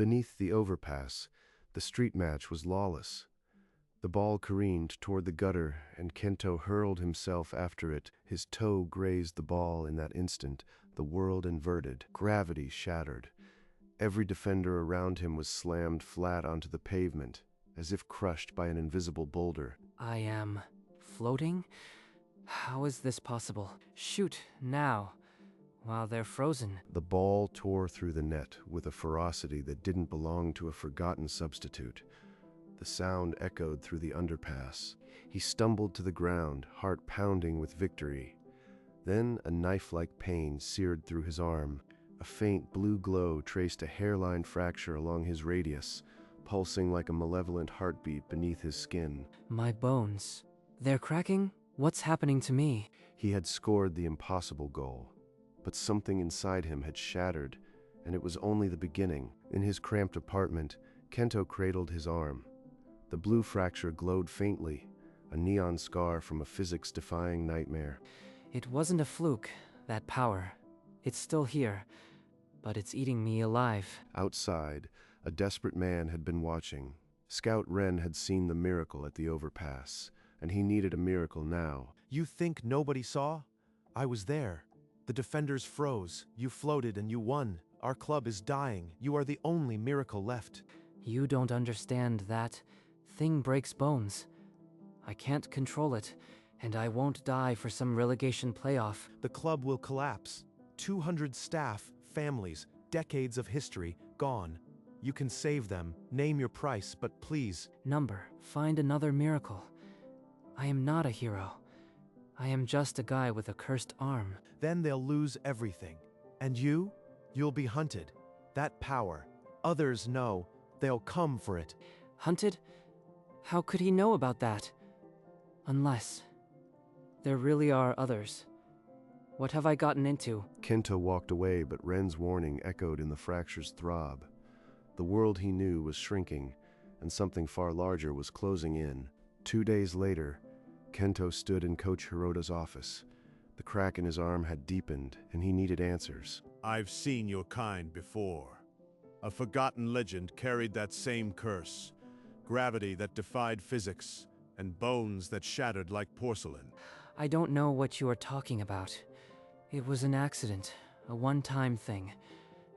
Beneath the overpass, the street match was lawless. The ball careened toward the gutter, and Kento hurled himself after it. His toe grazed the ball in that instant. The world inverted. Gravity shattered. Every defender around him was slammed flat onto the pavement, as if crushed by an invisible boulder. I am floating? How is this possible? Shoot, now, while they're frozen. The ball tore through the net with a ferocity that didn't belong to a forgotten substitute. The sound echoed through the underpass. He stumbled to the ground, heart pounding with victory. Then a knife-like pain seared through his arm. A faint blue glow traced a hairline fracture along his radius, pulsing like a malevolent heartbeat beneath his skin. My bones. They're cracking? What's happening to me? He had scored the impossible goal, but something inside him had shattered, and it was only the beginning. In his cramped apartment, Kento cradled his arm. The blue fracture glowed faintly, a neon scar from a physics-defying nightmare. It wasn't a fluke, that power. It's still here, but it's eating me alive. Outside, a desperate man had been watching. Scout Ren had seen the miracle at the overpass, and he needed a miracle now. You think nobody saw? I was there. The defenders froze. You floated and you won. Our club is dying. You are the only miracle left. You don't understand that. Thing breaks bones. I can't control it, and I won't die for some relegation playoff. The club will collapse. 200 staff, families, decades of history, gone. You can save them. Name your price, but please. Number, find another miracle. I am not a hero. I am just a guy with a cursed arm. Then they'll lose everything. And you? You'll be hunted. That power. Others know. They'll come for it. Hunted? How could he know about that? Unless there really are others. What have I gotten into? Kento walked away, but Ren's warning echoed in the fracture's throb. The world he knew was shrinking, and something far larger was closing in. 2 days later, Kento stood in Coach Hirota's office. The crack in his arm had deepened, and he needed answers. I've seen your kind before. A forgotten legend carried that same curse. Gravity that defied physics, and bones that shattered like porcelain. I don't know what you are talking about. It was an accident, a one-time thing.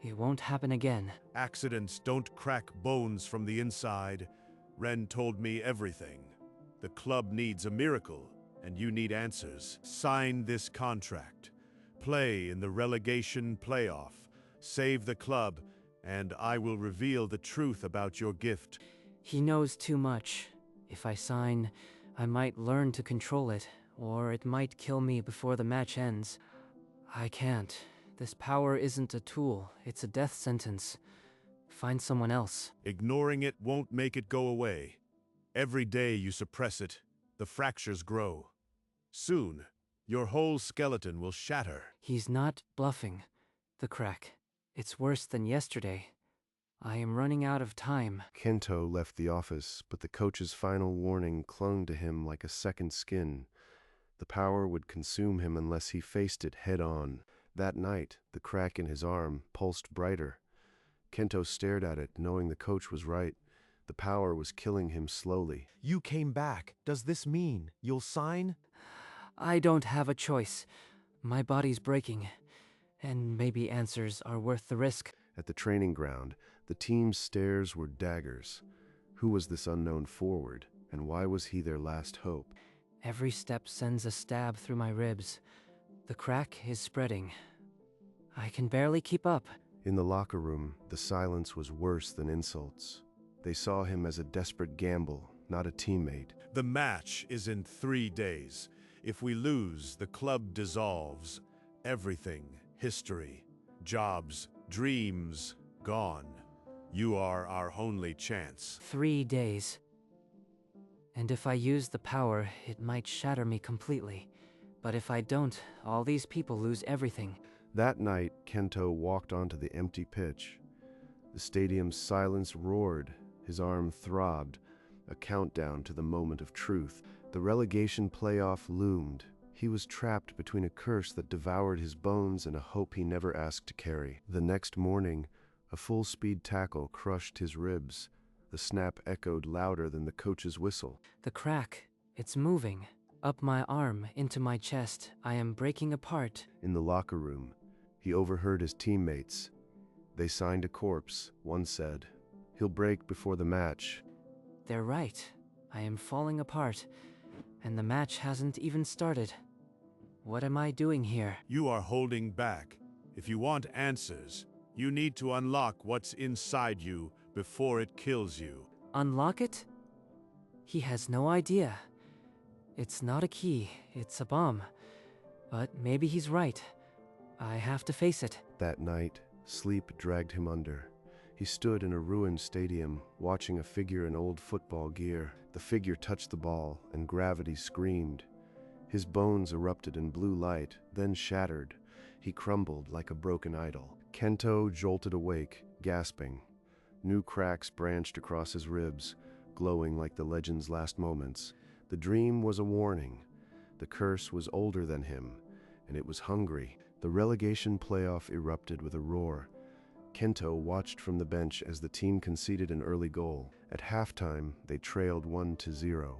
It won't happen again. Accidents don't crack bones from the inside. Ren told me everything. The club needs a miracle, and you need answers. Sign this contract. Play in the relegation playoff. Save the club, and I will reveal the truth about your gift. He knows too much. If I sign, I might learn to control it, or it might kill me before the match ends. I can't. This power isn't a tool, it's a death sentence. Find someone else. Ignoring it won't make it go away. Every day you suppress it, the fractures grow. Soon, your whole skeleton will shatter. He's not bluffing. The crack. It's worse than yesterday. I am running out of time. Kento left the office, but the coach's final warning clung to him like a second skin. The power would consume him unless he faced it head-on. That night, the crack in his arm pulsed brighter. Kento stared at it, knowing the coach was right. The power was killing him slowly. You came back. Does this mean you'll sign? I don't have a choice. My body's breaking, and maybe answers are worth the risk. At the training ground, the team's stares were daggers. Who was this unknown forward, and why was he their last hope? Every step sends a stab through my ribs. The crack is spreading. I can barely keep up. In the locker room, the silence was worse than insults. They saw him as a desperate gamble, not a teammate. The match is in 3 days. If we lose, the club dissolves. Everything, history, jobs, dreams, gone. You are our only chance. 3 days. And if I use the power, it might shatter me completely. But if I don't, all these people lose everything. That night, Kento walked onto the empty pitch. The stadium's silence roared. His arm throbbed, a countdown to the moment of truth. The relegation playoff loomed. He was trapped between a curse that devoured his bones and a hope he never asked to carry. The next morning, A full-speed tackle crushed his ribs. The snap echoed louder than the coach's whistle. The crack, it's moving. Up my arm, into my chest, I am breaking apart. In the locker room, he overheard his teammates. They signed a corpse. One said, "He'll break before the match." They're right. I am falling apart, and the match hasn't even started. What am I doing here? You are holding back. If you want answers, you need to unlock what's inside you before it kills you. Unlock it? He has no idea. It's not a key, it's a bomb. But maybe he's right. I have to face it. That night, sleep dragged him under. He stood in a ruined stadium, watching a figure in old football gear. The figure touched the ball, and gravity screamed. His bones erupted in blue light, then shattered. He crumbled like a broken idol. Kento jolted awake, gasping. New cracks branched across his ribs, glowing like the legend's last moments. The dream was a warning. The curse was older than him, and it was hungry. The relegation playoff erupted with a roar. Kento watched from the bench as the team conceded an early goal. At halftime, they trailed 1-0.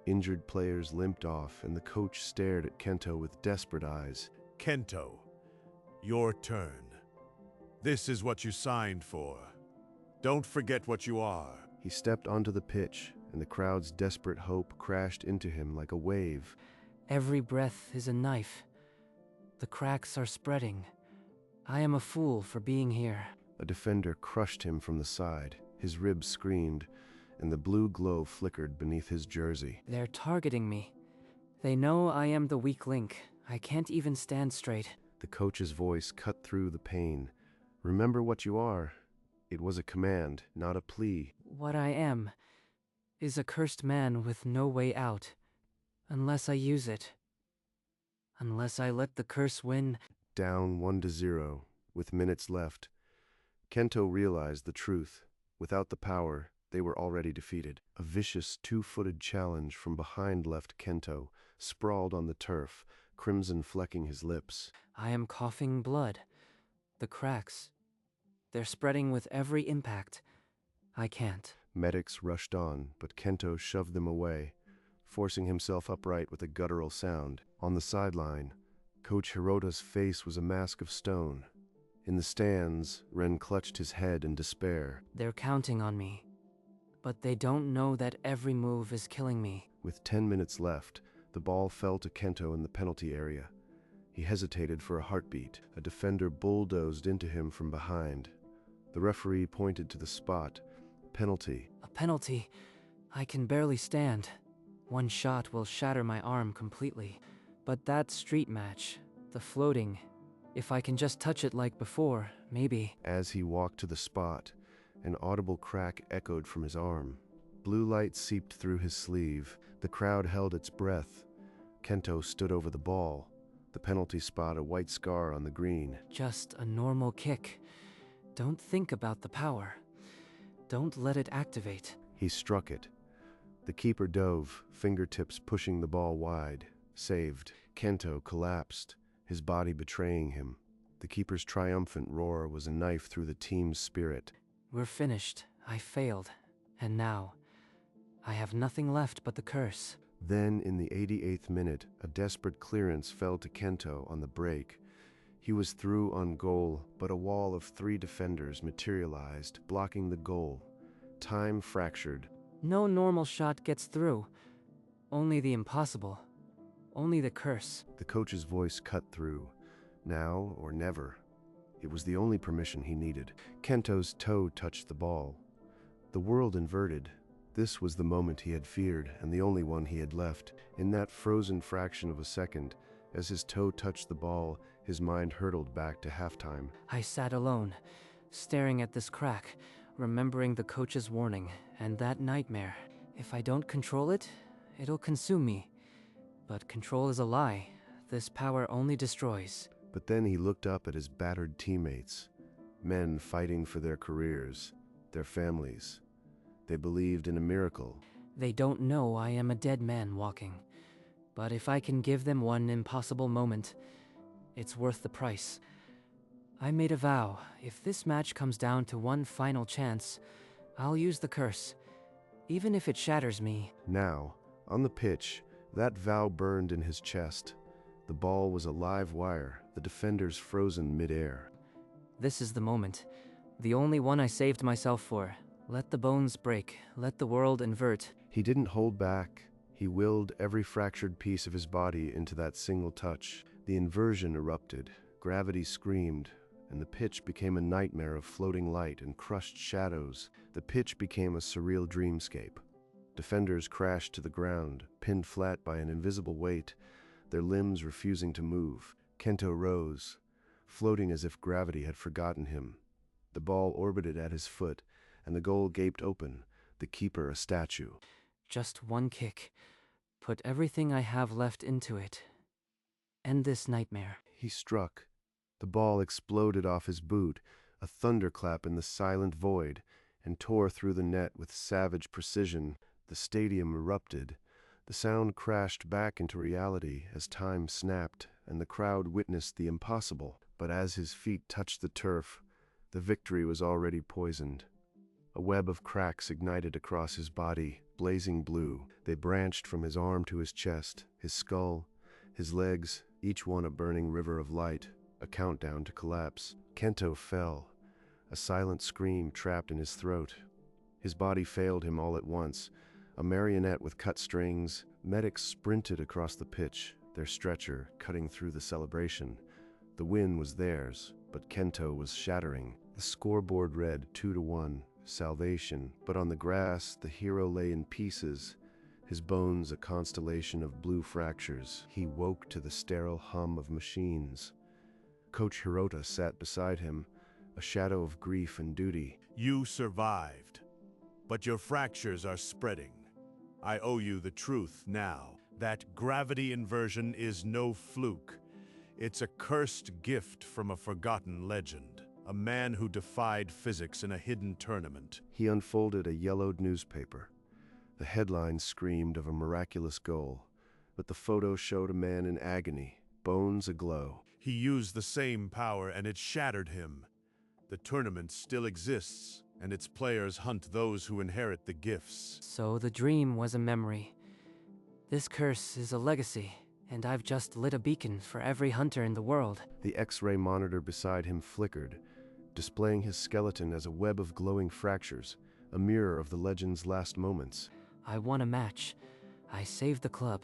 Injured players limped off, and the coach stared at Kento with desperate eyes. Kento, your turn. This is what you signed for. Don't forget what you are. He stepped onto the pitch, and the crowd's desperate hope crashed into him like a wave. Every breath is a knife. The cracks are spreading. I am a fool for being here. A defender crushed him from the side. His ribs screamed, and the blue glow flickered beneath his jersey. They're targeting me. They know I am the weak link. I can't even stand straight. The coach's voice cut through the pain. "Remember what you are." It was a command, not a plea. What I am is a cursed man with no way out. Unless I use it. Unless I let the curse win. Down 1-0, with minutes left. Kento realized the truth. Without the power, they were already defeated. A vicious two-footed challenge from behind left Kento, sprawled on the turf, crimson flecking his lips. I am coughing blood. The cracks. They're spreading with every impact. I can't. Medics rushed on, but Kento shoved them away, forcing himself upright with a guttural sound. On the sideline, Coach Hirota's face was a mask of stone. In the stands, Ren clutched his head in despair. They're counting on me. But they don't know that every move is killing me. With 10 minutes left, the ball fell to Kento in the penalty area. He hesitated for a heartbeat. A defender bulldozed into him from behind. The referee pointed to the spot. Penalty. A penalty. I can barely stand. One shot will shatter my arm completely. But that street match, the floating, if I can just touch it like before, maybe. As he walked to the spot, an audible crack echoed from his arm. Blue light seeped through his sleeve. The crowd held its breath. Kento stood over the ball. The penalty spot, a white scar on the green. Just a normal kick. Don't think about the power. Don't let it activate. He struck it. The keeper dove, fingertips pushing the ball wide. Saved. Kento collapsed, his body betraying him. The keeper's triumphant roar was a knife through the team's spirit. We're finished. I failed. And now, I have nothing left but the curse. Then, in the 88th minute, a desperate clearance fell to Kento on the break. He was through on goal, but a wall of 3 defenders materialized, blocking the goal. Time fractured. No normal shot gets through. Only the impossible. Only the curse. The coach's voice cut through. Now or never. It was the only permission he needed. Kento's toe touched the ball. The world inverted. This was the moment he had feared, and the only one he had left. In that frozen fraction of a second, as his toe touched the ball, his mind hurtled back to halftime. I sat alone, staring at this crack, remembering the coach's warning, and that nightmare. If I don't control it, it'll consume me. But control is a lie. This power only destroys. But then he looked up at his battered teammates. Men fighting for their careers, their families. They believed in a miracle. They don't know I am a dead man walking. But if I can give them one impossible moment, it's worth the price. I made a vow. If this match comes down to one final chance, I'll use the curse, even if it shatters me. Now, on the pitch, that vow burned in his chest. The ball was a live wire, the defenders frozen mid-air. This is the moment. The only one I saved myself for. Let the bones break. Let the world invert. He didn't hold back. He willed every fractured piece of his body into that single touch. The inversion erupted. Gravity screamed, and the pitch became a nightmare of floating light and crushed shadows. The pitch became a surreal dreamscape. Defenders crashed to the ground, pinned flat by an invisible weight, their limbs refusing to move. Kento rose, floating as if gravity had forgotten him. The ball orbited at his foot, and the goal gaped open, the keeper a statue. Just one kick. Put everything I have left into it. End this nightmare. He struck. The ball exploded off his boot, a thunderclap in the silent void, and tore through the net with savage precision. The stadium erupted. The sound crashed back into reality as time snapped, and the crowd witnessed the impossible. But as his feet touched the turf, the victory was already poisoned. A web of cracks ignited across his body, blazing blue. They branched from his arm to his chest, his skull, his legs, each one a burning river of light, a countdown to collapse. Kento fell, a silent scream trapped in his throat. His body failed him all at once. A marionette with cut strings, medics sprinted across the pitch, their stretcher cutting through the celebration. The win was theirs, but Kento was shattering. The scoreboard read 2-1, salvation, but on the grass the hero lay in pieces, his bones a constellation of blue fractures. He woke to the sterile hum of machines. Coach Hirota sat beside him, a shadow of grief and duty. You survived, but your fractures are spreading. I owe you the truth now. That gravity inversion is no fluke. It's a cursed gift from a forgotten legend, a man who defied physics in a hidden tournament. He unfolded a yellowed newspaper. The headline screamed of a miraculous goal, but the photo showed a man in agony, bones aglow. He used the same power and it shattered him. The tournament still exists, and its players hunt those who inherit the gifts. So the dream was a memory. This curse is a legacy, and I've just lit a beacon for every hunter in the world. The X-ray monitor beside him flickered, displaying his skeleton as a web of glowing fractures, a mirror of the legend's last moments. I won a match. I saved the club,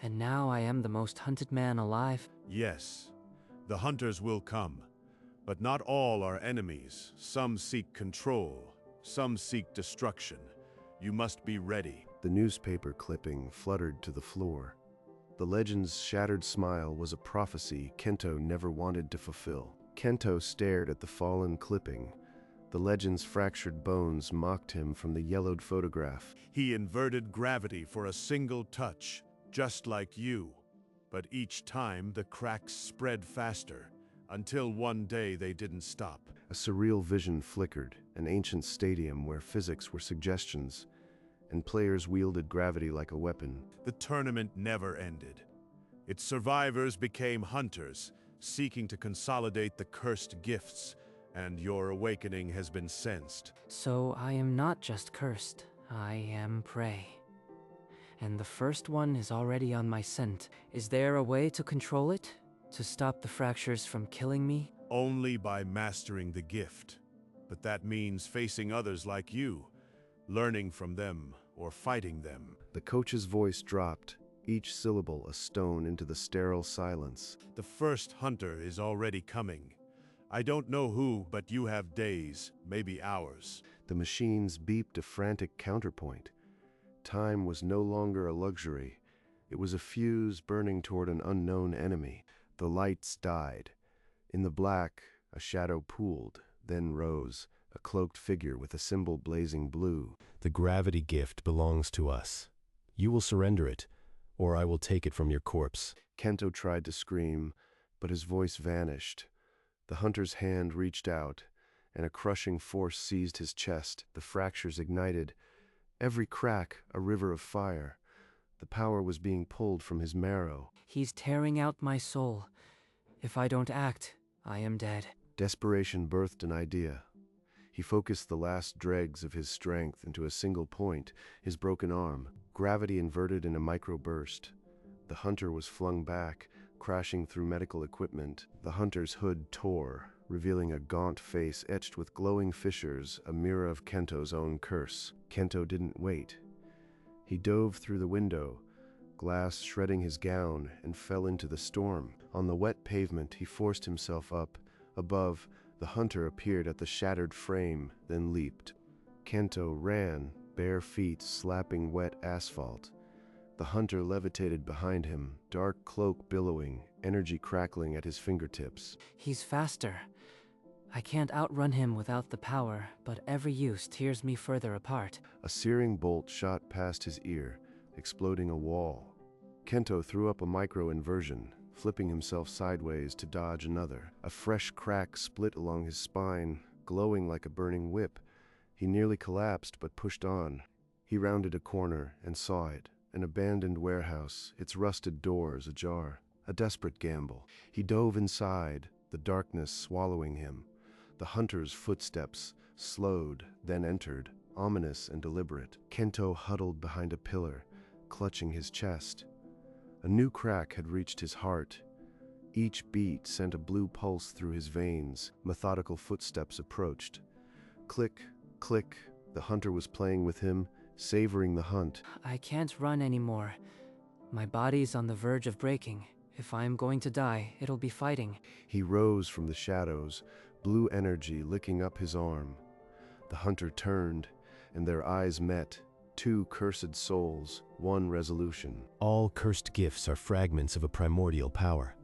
and now I am the most hunted man alive. Yes, the hunters will come. But not all are enemies. Some seek control, some seek destruction. You must be ready. The newspaper clipping fluttered to the floor. The legend's shattered smile was a prophecy Kento never wanted to fulfill. Kento stared at the fallen clipping. The legend's fractured bones mocked him from the yellowed photograph. He inverted gravity for a single touch, just like you. But each time the cracks spread faster, until one day they didn't stop. A surreal vision flickered, an ancient stadium where physics were suggestions, and players wielded gravity like a weapon. The tournament never ended. Its survivors became hunters, seeking to consolidate the cursed gifts, and your awakening has been sensed. So I am not just cursed, I am prey. And the first one is already on my scent. Is there a way to control it? To stop the fractures from killing me? Only by mastering the gift. But that means facing others like you, learning from them or fighting them. The coach's voice dropped, each syllable a stone into the sterile silence. The first hunter is already coming. I don't know who, but you have days, maybe hours. The machines beeped a frantic counterpoint. Time was no longer a luxury. It was a fuse burning toward an unknown enemy. The lights died. In the black, a shadow pooled, then rose, a cloaked figure with a symbol blazing blue. The gravity gift belongs to us. You will surrender it, or I will take it from your corpse. Kento tried to scream, but his voice vanished. The hunter's hand reached out, and a crushing force seized his chest. The fractures ignited, every crack a river of fire. The power was being pulled from his marrow. He's tearing out my soul. If I don't act, I am dead. Desperation birthed an idea. He focused the last dregs of his strength into a single point, his broken arm. Gravity inverted in a microburst. The hunter was flung back, crashing through medical equipment. The hunter's hood tore, revealing a gaunt face etched with glowing fissures, a mirror of Kento's own curse. Kento didn't wait. He dove through the window, glass shredding his gown, and fell into the storm. On the wet pavement, he forced himself up. Above, the hunter appeared at the shattered frame, then leaped. Kento ran, bare feet slapping wet asphalt. The hunter levitated behind him, dark cloak billowing, energy crackling at his fingertips. He's faster. I can't outrun him without the power, but every use tears me further apart. A searing bolt shot past his ear, exploding a wall. Kento threw up a micro-inversion, flipping himself sideways to dodge another. A fresh crack split along his spine, glowing like a burning whip. He nearly collapsed but pushed on. He rounded a corner and saw it, an abandoned warehouse, its rusted doors ajar. A desperate gamble. He dove inside, the darkness swallowing him. The hunter's footsteps slowed, then entered, ominous and deliberate. Kento huddled behind a pillar, clutching his chest. A new crack had reached his heart. Each beat sent a blue pulse through his veins. Methodical footsteps approached. Click, click. The hunter was playing with him, savoring the hunt. I can't run anymore. My body's on the verge of breaking. If I'm going to die, it'll be fighting. He rose from the shadows, blue energy licking up his arm. The hunter turned, and their eyes met. Two cursed souls, one resolution. All cursed gifts are fragments of a primordial power.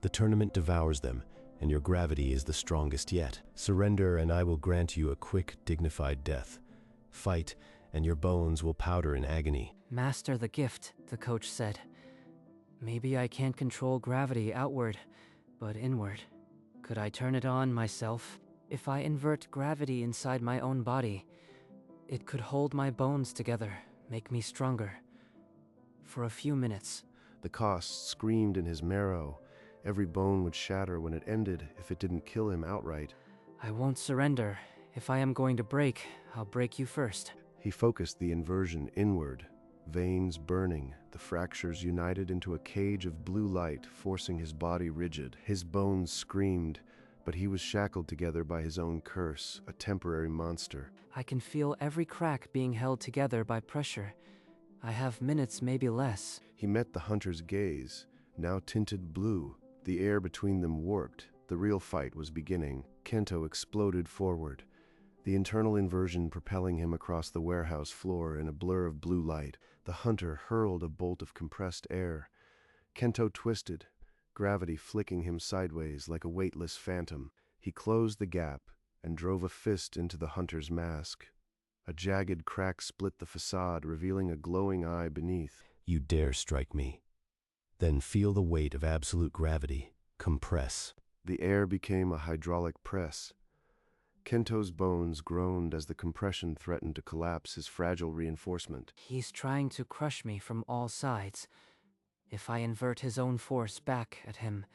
The tournament devours them, and your gravity is the strongest yet. Surrender, and I will grant you a quick, dignified death. Fight, and your bones will powder in agony. Master the gift, the coach said. Maybe I can't control gravity outward, but inward. Could I turn it on myself? If I invert gravity inside my own body, it could hold my bones together, make me stronger. For a few minutes. The cost screamed in his marrow. Every bone would shatter when it ended if it didn't kill him outright. I won't surrender. If I am going to break, I'll break you first. He focused the inversion inward, veins burning, the fractures united into a cage of blue light, forcing his body rigid. His bones screamed, but he was shackled together by his own curse, a temporary monster. I can feel every crack being held together by pressure. I have minutes, maybe less. He met the hunter's gaze, now tinted blue. The air between them warped. The real fight was beginning. Kento exploded forward, the internal inversion propelling him across the warehouse floor in a blur of blue light. The hunter hurled a bolt of compressed air. Kento twisted, gravity flicking him sideways like a weightless phantom. He closed the gap and drove a fist into the hunter's mask. A jagged crack split the facade, revealing a glowing eye beneath. You dare strike me. Then feel the weight of absolute gravity. Compress. The air became a hydraulic press. Kento's bones groaned as the compression threatened to collapse his fragile reinforcement. He's trying to crush me from all sides. If I invert his own force back at him,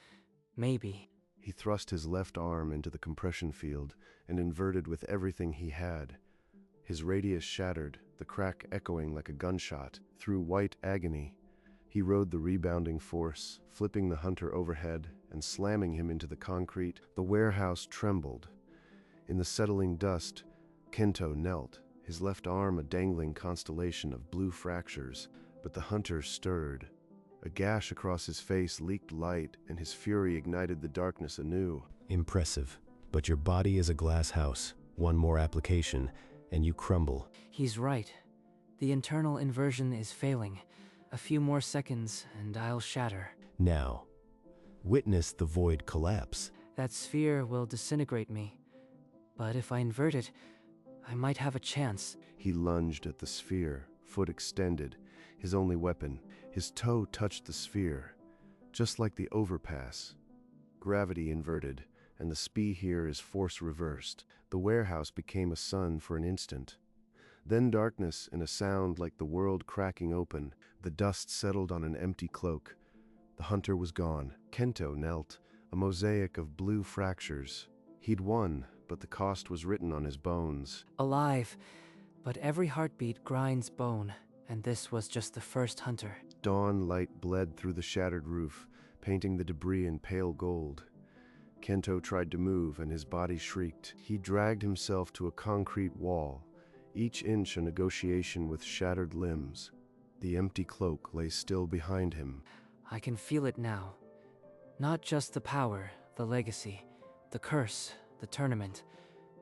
maybe. He thrust his left arm into the compression field and inverted with everything he had. His radius shattered, the crack echoing like a gunshot. Through white agony, he rode the rebounding force, flipping the hunter overhead and slamming him into the concrete. The warehouse trembled. In the settling dust, Kento knelt, his left arm a dangling constellation of blue fractures. But the hunter stirred. A gash across his face leaked light, and his fury ignited the darkness anew. Impressive. But your body is a glass house. One more application, and you crumble. He's right. The internal inversion is failing. A few more seconds, and I'll shatter. Now, witness the void collapse. That sphere will disintegrate me. But if I invert it, I might have a chance. He lunged at the sphere, foot extended, his only weapon. His toe touched the sphere, just like the overpass. Gravity inverted, and the sphere here is force reversed. The warehouse became a sun for an instant. Then darkness and a sound like the world cracking open. The dust settled on an empty cloak. The hunter was gone. Kento knelt, a mosaic of blue fractures. He'd won, but the cost was written on his bones. Alive, but every heartbeat grinds bone, and this was just the first hunter. Dawn light bled through the shattered roof, painting the debris in pale gold. Kento tried to move, and his body shrieked. He dragged himself to a concrete wall, each inch a negotiation with shattered limbs. The empty cloak lay still behind him. I can feel it now. Not just the power, the legacy, the curse, the tournament.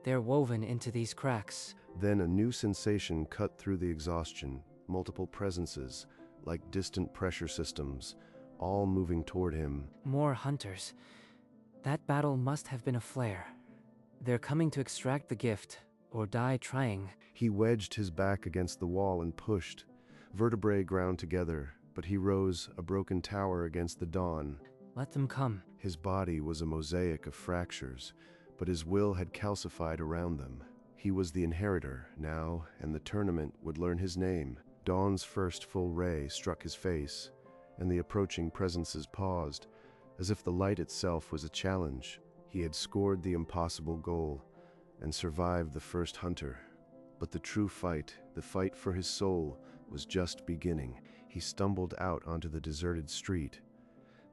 They're woven into these cracks. Then a new sensation cut through the exhaustion, multiple presences, like distant pressure systems, all moving toward him. More hunters. That battle must have been a flare. They're coming to extract the gift, or die trying. He wedged his back against the wall and pushed. Vertebrae ground together, but he rose, a broken tower against the dawn. Let them come. His body was a mosaic of fractures, but his will had calcified around them. He was the inheritor now, and the tournament would learn his name. Dawn's first full ray struck his face, and the approaching presences paused, as if the light itself was a challenge. He had scored the impossible goal, and survived the first hunter. But the true fight, the fight for his soul, was just beginning. He stumbled out onto the deserted street.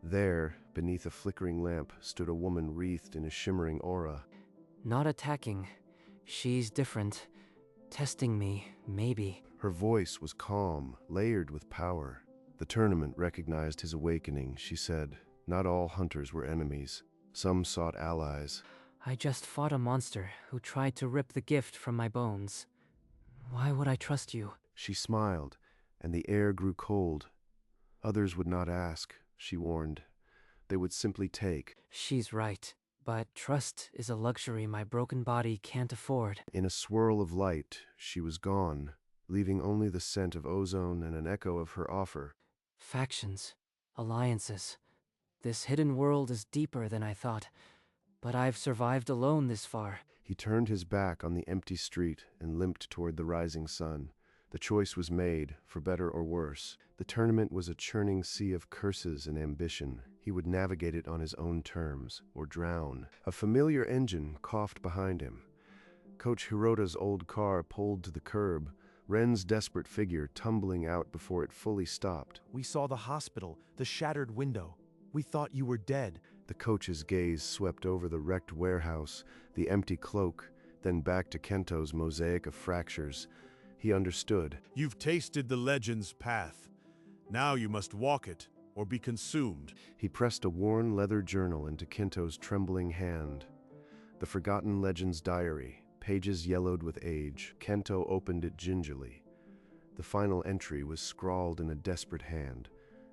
There, beneath a flickering lamp, stood a woman wreathed in a shimmering aura. Not attacking. She's different. Testing me, maybe. Her voice was calm, layered with power. The tournament recognized his awakening, she said. Not all hunters were enemies. Some sought allies. I just fought a monster who tried to rip the gift from my bones. Why would I trust you? She smiled, and the air grew cold. Others would not ask, she warned. They would simply take. She's right, but trust is a luxury my broken body can't afford. In a swirl of light, she was gone, leaving only the scent of ozone and an echo of her offer. Factions, alliances. This hidden world is deeper than I thought, but I've survived alone this far. He turned his back on the empty street and limped toward the rising sun. The choice was made, for better or worse. The tournament was a churning sea of curses and ambition. He would navigate it on his own terms, or drown. A familiar engine coughed behind him. Coach Hirota's old car pulled to the curb, Ren's desperate figure tumbling out before it fully stopped. We saw the hospital, the shattered window. We thought you were dead. The coach's gaze swept over the wrecked warehouse, the empty cloak, then back to Kento's mosaic of fractures. He understood. You've tasted the legend's path. Now you must walk it, or be consumed. He pressed a worn leather journal into Kento's trembling hand. The forgotten legend's diary, pages yellowed with age. Kento opened it gingerly. The final entry was scrawled in a desperate hand,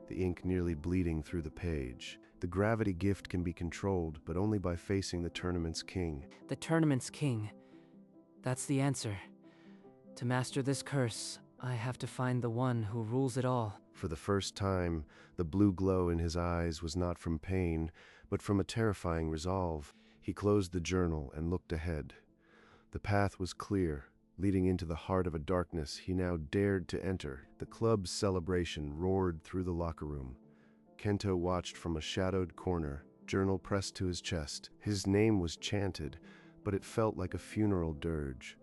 the ink nearly bleeding through the page. The gravity gift can be controlled, but only by facing the tournament's king. The tournament's king. That's the answer. To master this curse, I have to find the one who rules it all. For the first time, the blue glow in his eyes was not from pain, but from a terrifying resolve. He closed the journal and looked ahead. The path was clear, leading into the heart of a darkness he now dared to enter. The club's celebration roared through the locker room. Kento watched from a shadowed corner, journal pressed to his chest. His name was chanted, but it felt like a funeral dirge.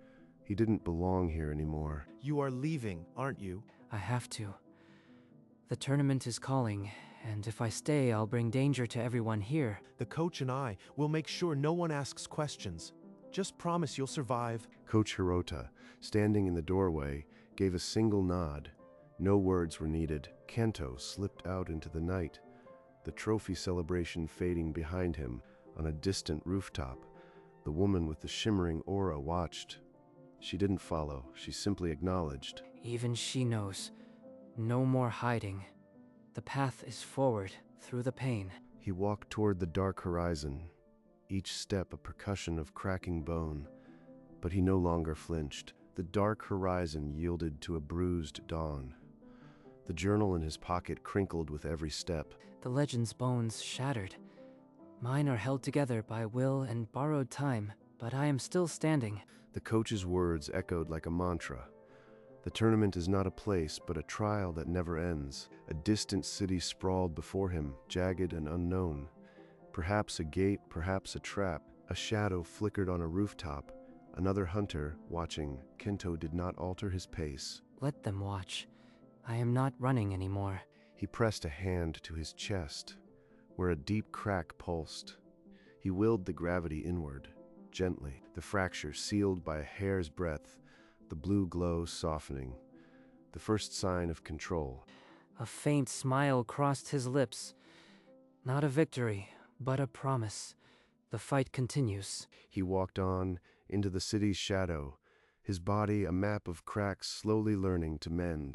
He didn't belong here anymore. You are leaving, aren't you? I have to. The tournament is calling, and if I stay, I'll bring danger to everyone here. The coach and I will make sure no one asks questions. Just promise you'll survive. Coach Hirota, standing in the doorway, gave a single nod. No words were needed. Kento slipped out into the night, the trophy celebration fading behind him. On a distant rooftop, the woman with the shimmering aura watched. She didn't follow, she simply acknowledged. Even she knows. No more hiding. The path is forward, through the pain. He walked toward the dark horizon, each step a percussion of cracking bone. But he no longer flinched. The dark horizon yielded to a bruised dawn. The journal in his pocket crinkled with every step. The legend's bones shattered. Mine are held together by will and borrowed time, but I am still standing. The coach's words echoed like a mantra. The tournament is not a place, but a trial that never ends. A distant city sprawled before him, jagged and unknown. Perhaps a gate, perhaps a trap. A shadow flickered on a rooftop. Another hunter, watching, Kento did not alter his pace. Let them watch. I am not running anymore. He pressed a hand to his chest, where a deep crack pulsed. He willed the gravity inward, gently, the fracture sealed by a hair's breadth, the blue glow softening. The first sign of control. A faint smile crossed his lips. Not a victory, but a promise. The fight continues. He walked on, into the city's shadow, his body a map of cracks slowly learning to mend.